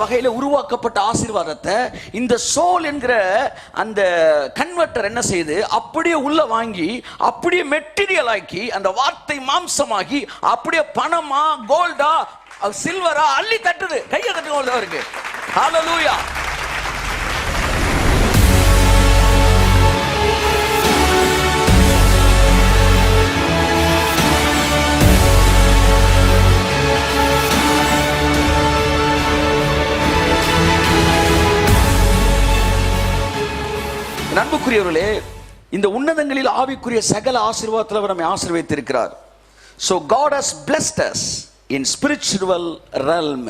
வகையில உருவாக்கப்பட்ட ஆசீர்வாதத்தை இந்த சோல் என்கிற அந்த கன்வெர்ட்டர் என்ன செய்யுது, அப்படியே உள்ள வாங்கி அப்படியே மெட்டீரியல் ஆக்கி அந்த வார்த்தை மாம்சமாகி அப்படியே பணமா கோல்டா சில்வரா அள்ளி தட்டுது. கையை தட்டுங்க இருக்கு. ஹல்லேலூயா. அன்புக்குரியவர்களே, இந்த உன்னதங்களில் ஆவிக்குரிய சகல ஆசீர்வாதத்தில் அவர் நம்மை ஆசீர்வதித்திருக்கிறார். So God has blessed us in spiritual realm.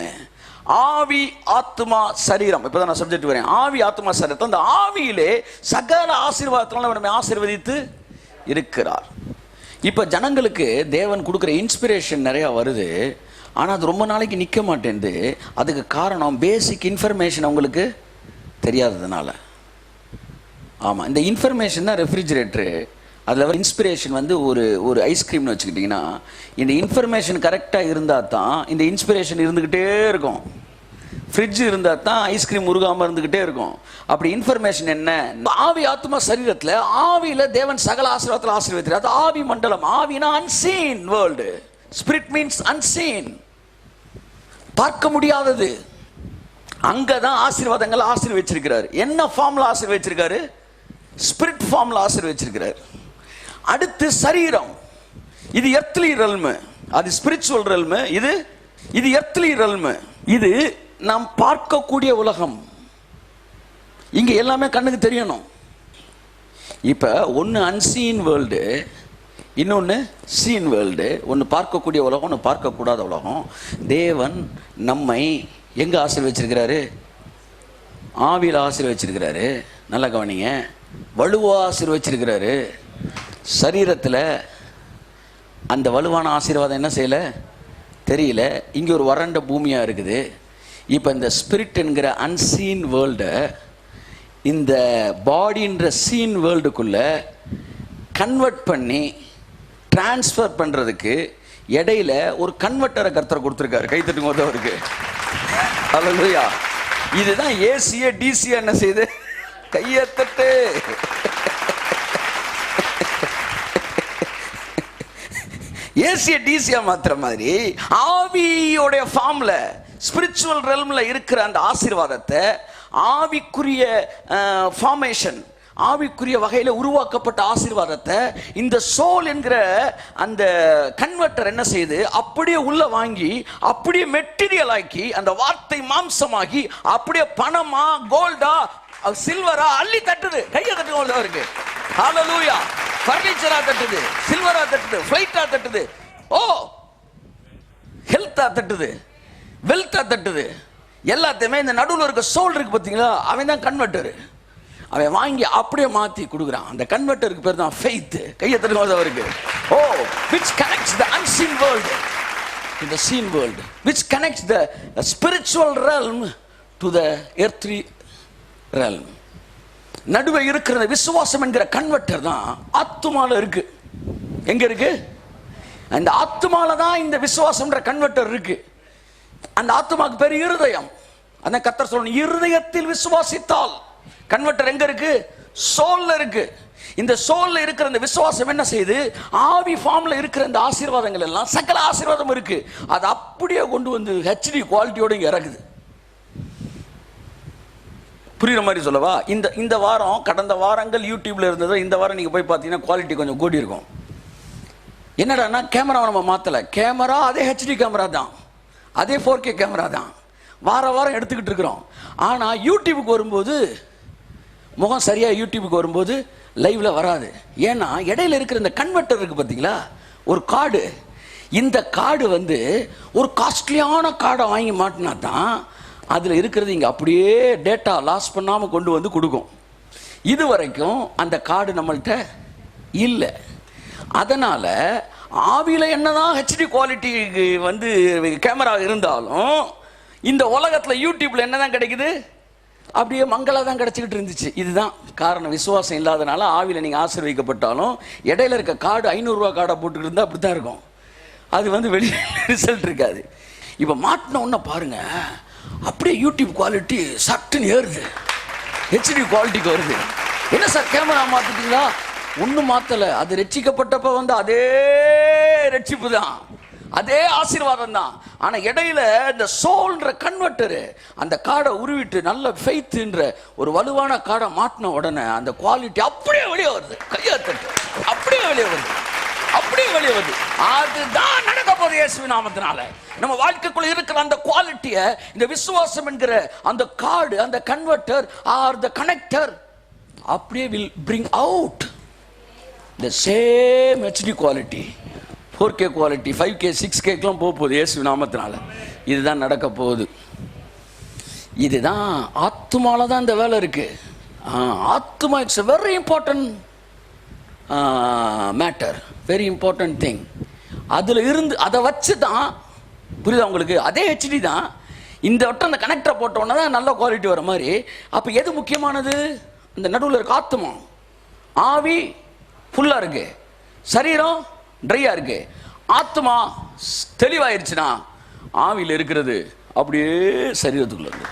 ஆவி ஆத்மா சரீரம். இப்பதான் நான் சப்ஜெக்ட் வரேன். ஆவி ஆத்மா சரீரம். அந்த ஆவியிலே சகல ஆசீர்வாதத்தால் அவர் நம்மை ஆசீர்வதித்து இருக்கிறார். இப்ப ஜனங்களுக்கு தேவன் கொடுக்கிற இன்ஸ்பிரேஷன் நிறைய வருது. ஆனா அது ரொம்ப நாளைக்கு நிக்க மாட்டேங்குது. அதுக்கு காரணம் பேசிக் இன்ஃபர்மேஷன் அவங்களுக்கு தெரியாததுனால. ஆமாம், இந்த இன்ஃபர்மேஷன் தான் ரெஃப்ரிஜிரேட்டரு. அதில் இன்ஸ்பிரேஷன் வந்து ஒரு ஐஸ்கிரீம்னு வச்சுக்கிட்டிங்கன்னா, இந்த இன்ஃபர்மேஷன் கரெக்டாக இருந்தால் தான் இந்த இன்ஸ்பிரேஷன் இருந்துக்கிட்டே இருக்கும். ஃப்ரிட்ஜ் இருந்தால் தான் ஐஸ்கிரீம் உருகாமல் இருந்துக்கிட்டே இருக்கும். அப்படி இன்ஃபர்மேஷன் என்ன? ஆவி ஆத்மா சரீரத்தில் ஆவியில் தேவன் சகல ஆசீர்வாதத்தில் ஆசீர்வதிக்கிறார். அது ஆவி மண்டலம். ஆவினா unseen world. Spirit means unseen, பார்க்க முடியாதது. அங்கதான் ஆசீர்வாதங்கள் ஆசீர்வதிச்சிருக்கிறார். என்ன ஃபார்ம்ல ஆசீர்வதிச்சிருக்காரு? ஸ்பிரிட் ஃபார்ம்ல ஆசீர்வதிச்சிருக்கிறார். அடுத்து சரீரம். இது எர்த்லி ரெல்ம், அது ஸ்பிரிச்சுவல் ரெல்ம். இது எர்த்லி ரெல்ம். இது நாம் பார்க்கக்கூடிய உலகம். இங்க எல்லாமே கண்ணுக்கு தெரியணும். இப்ப ஒன்னு அன்சீன் வேர்ல்டு, இன்னொன்னு சீன் வேர்ல்டு. ஒன்னு பார்க்கக்கூடிய உலகம், ஒன்னு பார்க்கக்கூடாத உலகம். தேவன் நம்மை எங்க ஆசீர்வதிச்சிருக்கிறாரு? ஆவியில் ஆசீர்வதிச்சிருக்கிறாரு. நல்லா கவனிங்க. வலுவா ஆசீர்வதிச்சிருக்கிறாரு. சரீரத்தில் அந்த வலுவான ஆசீர்வாதம் என்ன செய்யல தெரியல. இங்கே ஒரு வறண்ட பூமியாக இருக்குது. இப்போ இந்த ஸ்பிரிட் என்கிற அன்சீன் வேர்ல்டை இந்த பாடின்ற சீன் வேர்ல்டுக்குள்ள கன்வெர்ட் பண்ணி டிரான்ஸ்ஃபர் பண்ணுறதுக்கு இடையில ஒரு கன்வெர்ட்டரை கர்த்தர் கொடுத்துருக்காரு. கை தட்டுங்க அவருக்கு. ஹல்லேலூயா. இதுதான் ஏசிய டிசிய என்ன செய்யுது? கையை தட்டு. ஏசிய டிசியா மாத்திர மாதிரி ஆவியோடைய ஃபார்ம்ல ஸ்பிரிச்சுவல் ரெல்ம்ல இருக்கிற அந்த ஆசீர்வாதத்தை ஆவிக்குரிய ஃபார்மேஷன், ஆவிக்குரிய வகையில உருவாக்கப்பட்ட ஆசீர்வாதத்தை இந்த சோல் என்கிற அந்த கன்வெர்ட்டர் என்ன செய்யுது, அப்படியே உள்ள வாங்கி அப்படியே மெட்டீரியல் ஆக்கி அந்த வார்த்தை மாம்சமாகி அப்படியே பணமா கோல்டா சில்வரா அள்ளி தட்டுது. கையை தட்டுங்க இருக்கு. ஹல்லேலூயா. பர்னிச்சரா தட்டுது, சில்வரா தட்டுது, ஃபிளைட்டா தட்டுது, ஓ ஹெல்த்தா தட்டுது, வெல்த்தா தட்டுது. எல்லாத்தையுமே இந்த நடுவில் இருக்க சோல் இருக்கு பார்த்தீங்களா, அவன் தான் கன்வெர்ட்டர். அவன் வாங்கி அப்படியே மாத்தி கொடுக்குறான். அந்த கன்வெர்ட்டருக்கு பேர் தான் ஃபெய்த். கையை தட்டுங்க அவருக்கு. ஓ, which connects the unseen world to the seen world, which connects the spiritual realm to the earthly realm. நடுவே இருக்கிற விசுவாசம் என்கிற கன்வெர்ட்டர் தான் ஆத்துமால இருக்கு. எங்க இருக்கு? அந்த ஆத்துமால தான் இந்த விசுவாசம்ன்ற கன்வெர்ட்டர் இருக்கு. அந்த ஆத்துமாக்கு பேர் இருதயம். அந்த கர்த்தர் சொல்லணும், இருதயத்தில் விசுவாசித்தால். கன்வெர்ட்டர் எங்க இருக்கு? சோல்ல இருக்கு. இந்த சோல்ல இருக்கிற அந்த விசுவாசம் என்ன செய்யுது? ஆவி ஃபார்ம்ல இருக்கிற இந்த ஆசீர்வாதங்கள் எல்லாம் சகல ஆசீர்வாதம் இருக்கு. அது அப்படியே கொண்டு வந்து ஹெச்டி குவாலிட்டியோட இங்க இறக்குது. புரியுற மாதிரி சொல்லவா? இந்த வாரம், கடந்த வாரங்கள் யூடியூப்ல இருந்தது. இந்த வாரம் நீங்க போய் பார்த்தீங்கன்னா குவாலிட்டி கொஞ்சம் கூடி இருக்கும். என்னடான்னா, கேமரா நம்ம மாத்தல. கேமரா அதே ஹெச்டி கேமரா தான், அதே 4K கேமரா தான். வாரம் எடுத்துக்கிட்டு இருக்கிறோம். ஆனா யூடியூபுக்கு வரும்போது முகம் சரியா யூடியூபுக்கு வரும்போது லைவ்ல வராது. ஏன்னா இடையில இருக்கிற இந்த கன்வெர்ட்டர் இருக்கு பார்த்தீங்களா, ஒரு கார்டு. இந்த கார்டு வந்து ஒரு காஸ்ட்லியான கார்டை வாங்கி மாட்டினா தான் அதுல இருக்கிறது இங்க அப்படியே டேட்டா லாஸ் பண்ணாம கொண்டு வந்து கொடுக்கும். இது வரைக்கும் அந்த கார்டு நம்மள்கிட்ட இல்லை. அதனால ஆவியில என்னதான் ஹெச்டி குவாலிட்டி வந்து கேமரா இருந்தாலும் இந்த உலகத்துல யூடியூப்ல என்னதான் கிடைக்குது? அப்படியே மங்களா தான் கிடைச்சிக்கிட்டு இருந்துச்சு. இதுதான் காரணம். விசுவாசம் இல்லாதனால ஆவியில நீங்க ஆசீர்வதிக்கப்பட்டாலும் இடையில இருக்க கார்டு 500 ரூபாய் கார்டை போட்டுக்கிட்டு இருந்தா அப்படித்தான் இருக்கும். அது வந்து வெளியே ரிசல்ட் இருக்காது. இப்ப மாட்டின உடனே பாருங்க, அப்படியே யூடியூப் குவாலிட்டி சட்டுன்னு ஏறுது, ஹெச்டி குவாலிட்டிக்கு வருது. என்ன சார் கேமரா மாத்திட்டீங்களா? ஒன்றும் மாத்தலை. அது ரட்சிக்கப்பட்டப்ப வந்து அதே ரட்சிப்பு தான், அதே ஆசீர்வாதம் தான். ஆனா இடையில இந்த சோல்ன்ற கன்வெர்ட்டரு அந்த காடை உருவிட்டு நல்ல ஃபெய்த்ன்ற ஒரு வலுவான காடை மாட்டின உடனே அந்த குவாலிட்டி அப்படியே வெளியே வருது. கையத்தட்டு அப்படியே வெளியே வருது, அப்படியே வெளியே வருது. அதுதான் நடக்க போகுது இயேசுவின் நாமத்தினால. நம்ம வாழ்க்கைக்குள்ள இருக்கிற அந்த குவாலிட்டியை இந்த விசுவாசம் என்கிற அந்த கார்டு, அந்த கன்வெர்ட்டர் ஆர் த கனெக்டர் அப்படியே will bring out the same HD quality, 4K quality, 5K 6Kலாம் போகுது இயேசுவின் நாமத்தினால. இதுதான் நடக்க போகுது. இதுதான் ஆத்துமால தான் இந்த வேலை இருக்கு. ஆத்துமா it's a very important matter, very important thing. அதில் இருந்து அதை வச்சு தான், புரியுதா உங்களுக்கு? அதே ஹெச்டி தான். இந்த வட்டம் அந்த கனெக்டரை போட்டோன்னா தான் நல்ல குவாலிட்டி வர மாதிரி. அப்போ எது முக்கியமானது? இந்த நடுவில் இருக்க ஆத்துமா. ஆவி ஃபுல்லாக இருக்கு, சரீரம் ட்ரையாக இருக்கு. ஆத்துமா தெளிவாயிருச்சுன்னா ஆவியில் இருக்கிறது அப்படியே சரீரத்துக்குள்ள இருக்கு.